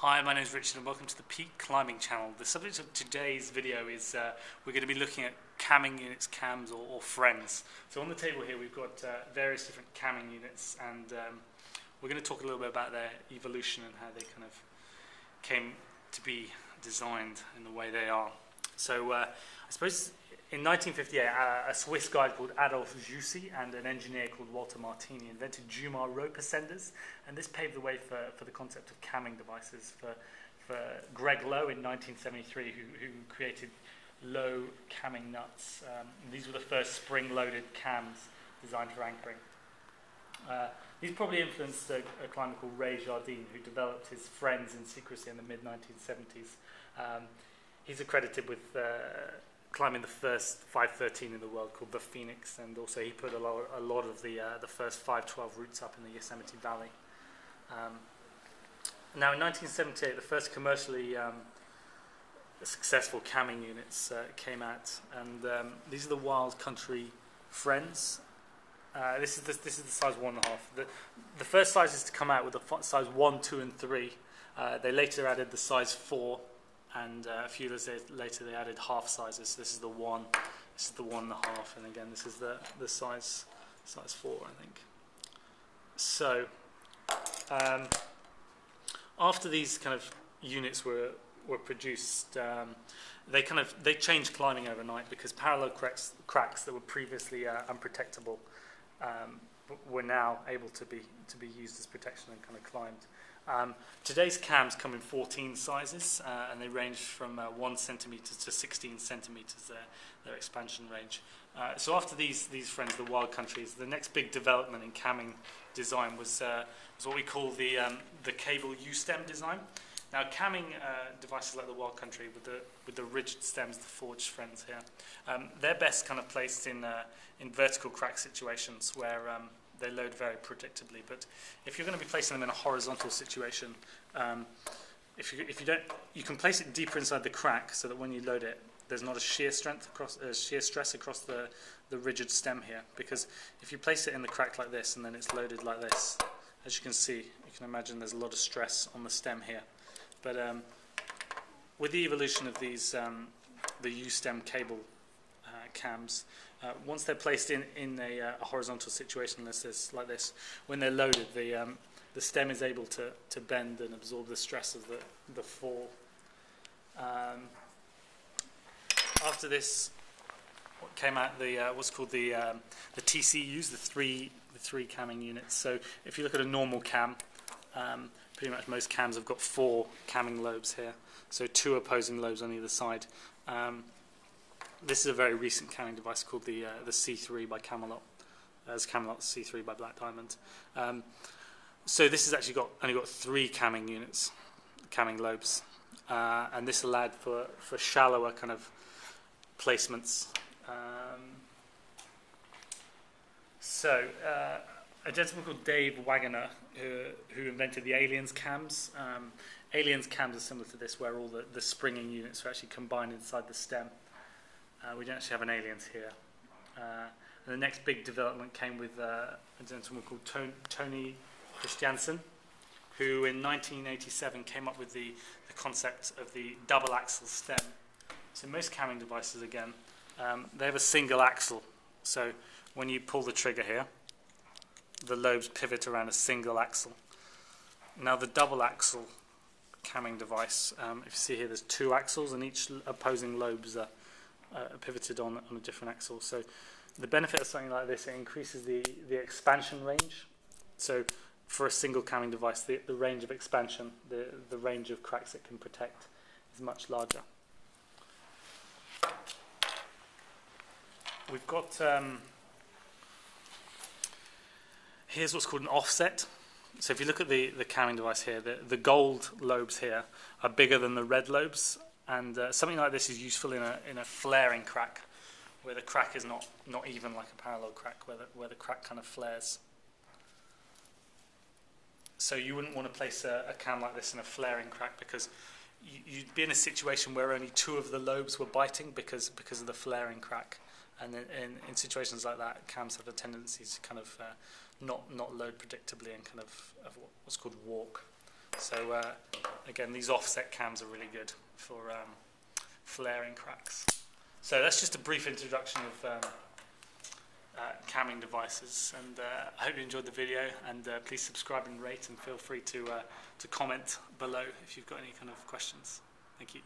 Hi, my name is Richard and welcome to the Peak Climbing Channel. The subject of today's video is we're going to be looking at camming units, cams or friends. So on the table here we've got various different camming units, and we're going to talk a little bit about their evolution and how they kind of came to be designed in the way they are. So I suppose in 1958 a Swiss guy called Adolphe Jussy and an engineer called Walter Martini invented Jumar rope ascenders, and this paved the way for the concept of camming devices for Greg Lowe in 1973, who created Lowe camming nuts. These were the first spring-loaded cams designed for anchoring. These probably influenced a climber called Ray Jardine, who developed his friends in secrecy in the mid-1970s. He's accredited with climbing the first 513 in the world, called the Phoenix, and also he put a lot of the first 512 routes up in the Yosemite Valley. Now in 1978, the first commercially successful camming units came out, and these are the Wild Country Friends. This is the size 1.5. The first sizes to come out were the size 1, 2, and 3. They later added the size 4. And a few years later they added half sizes. This is the 1, this is the 1.5, and again this is the size 4, I think. So after these kind of units were produced, they changed climbing overnight, because parallel cracks that were previously unprotectable were now able to be used as protection and kind of climbed. Today's cams come in 14 sizes, and they range from 1 centimetre to 16 centimetres, their expansion range. So after these friends, the Wild Countries, the next big development in camming design was what we call the cable U-stem design. Now, camming devices like the Wild Country with the rigid stems, the forged friends here, they're best kind of placed in vertical crack situations where they load very predictably. But if you're going to be placing them in a horizontal situation, if you don't, you can place it deeper inside the crack so that when you load it, there's not a shear stress across the rigid stem here. Because if you place it in the crack like this and then it's loaded like this, as you can see, you can imagine there's a lot of stress on the stem here. But with the evolution of these, the U-stem cable cams, once they're placed in a horizontal situation like this, when they're loaded, the stem is able to bend and absorb the stress of the fall. After this, what came out what's called the TCUs, the three camming units. So if you look at a normal cam, pretty much most cams have got 4 camming lobes here, so 2 opposing lobes on either side. This is a very recent camming device called the C3 by Camelot, as Camelot's C3 by Black Diamond. So this has actually only got 3 camming units, camming lobes, and this allowed for shallower kind of placements. A gentleman called Dave Wagoner, who invented the Aliens cams. Aliens cams are similar to this, where all the springing units are actually combined inside the stem. We don't actually have an Aliens here. And the next big development came with a gentleman called Tony Christiansen, who in 1987 came up with the concept of the double axle stem. So most camming devices, again, they have a single axle. So when you pull the trigger here, the lobes pivot around a single axle. Now the double axle camming device, if you see here, there's 2 axles, and each opposing lobes are pivoted on a different axle. So the benefit of something like this, it increases the expansion range. So for a single camming device, the range of expansion, the range of cracks it can protect, is much larger. We've got here's what's called an offset. So if you look at the camming device here, the gold lobes here are bigger than the red lobes, and something like this is useful in a flaring crack, where the crack is not even like a parallel crack, where the crack kind of flares. So you wouldn't want to place a cam like this in a flaring crack, because you'd be in a situation where only 2 of the lobes were biting because of the flaring crack. And in situations like that, cams have a tendency to kind of not load predictably and kind of what's called walk. So again, these offset cams are really good for flaring cracks. So that's just a brief introduction of camming devices, and I hope you enjoyed the video, and please subscribe and rate, and feel free to comment below if you've got any kind of questions. Thank you.